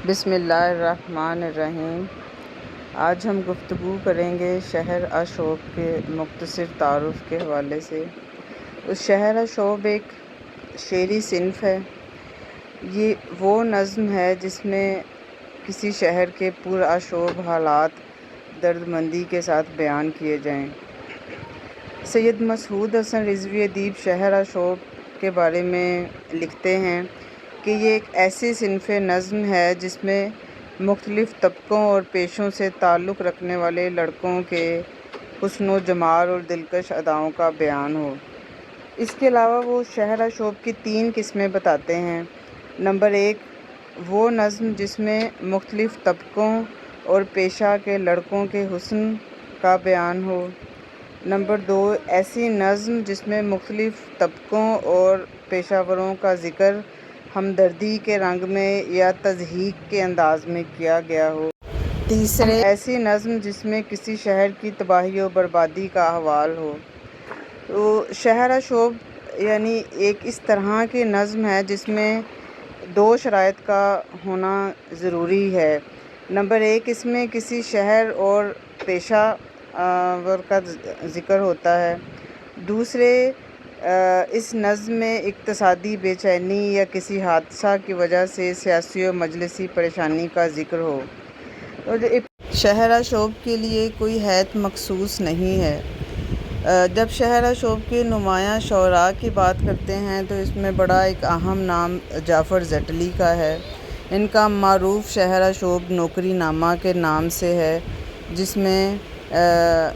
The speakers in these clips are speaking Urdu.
بسم اللہ الرحمن الرحیم۔ آج ہم گفتگو کریں گے شہر اشوب کے مختصر تعارف کے حوالے سے۔ شہر اشوب ایک شعری صنف ہے۔ یہ وہ نظم ہے جس میں کسی شہر کے پرآشوب حالات درد مندی کے ساتھ بیان کیے جائیں۔ سید مسعود حسن رضوی ادیب شہر اشوب کے بارے میں لکھتے ہیں کہ یہ ایک ایسی صنف نظم ہے جس میں مختلف طبقوں اور پیشوں سے تعلق رکھنے والے لڑکوں کے حسن و جمال اور دلکش اداؤں کا بیان ہو۔ اس کے علاوہ وہ شہر اشوب کی 3 قسمیں بتاتے ہیں۔ نمبر 1، وہ نظم جس میں مختلف طبقوں اور پیشہ کے لڑکوں کے حسن کا بیان ہو۔ نمبر 2، ایسی نظم جس میں مختلف طبقوں اور پیشہ وروں کا ذکر ہمدردی کے رنگ میں یا تضحیک کے انداز میں کیا گیا ہو۔ تیسرے، ایسی نظم جس میں کسی شہر کی تباہی و بربادی کا احوال ہو۔ تو شہر اشوب یعنی ایک اس طرح کی نظم ہے جس میں 2 شرائط کا ہونا ضروری ہے۔ نمبر 1، اس میں کسی شہر اور پیشہ ور کا ذکر ہوتا ہے۔ دوسرے، اس نظم میں اقتصادی بے چینی یا کسی حادثہ کی وجہ سے سیاسی و مجلسی پریشانی کا ذکر ہو۔ شہر اشوب کے لیے کوئی ہیئت مخصوص نہیں ہے۔ جب شہر اشوب کے نمایاں شعراء کی بات کرتے ہیں تو اس میں بڑا ایک اہم نام جعفر زیتلی کا ہے۔ ان کا معروف شہر اشوب نوکری نامہ کے نام سے ہے، جس میں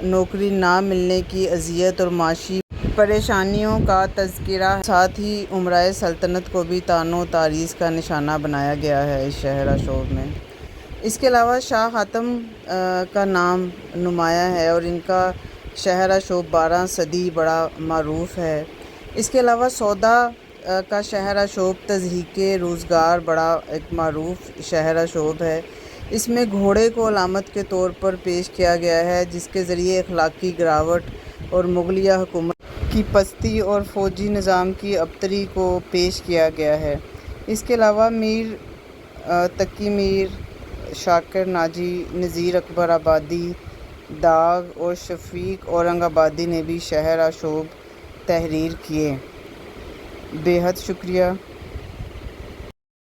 نوکری نہ ملنے کی اذیت اور معاشی پریشانیوں کا تذکرہ ہے۔ ساتھ ہی امرائے سلطنت کو بھی طعن و تاریض کا نشانہ بنایا گیا ہے اس شہر اشوب میں۔ اس کے علاوہ شاہ حاتم کا نام نمایاں ہے اور ان کا شہر اشوب 12 صدی بڑا معروف ہے۔ اس کے علاوہ سودا کا شہر اشوب تضحیک روزگار بڑا ایک معروف شہر اشوب ہے۔ اس میں گھوڑے کو علامت کے طور پر پیش کیا گیا ہے، جس کے ذریعے اخلاقی گراوٹ اور مغلیہ حکومت کی پستی اور فوجی نظام کی ابتری کو پیش کیا گیا ہے۔ اس کے علاوہ میر تقی میر، شاکر ناجی، نذیر اکبر آبادی، داغ اور شفیق اورنگ آبادی نے بھی شہر اشوب تحریر کیے۔ بے حد شکریہ۔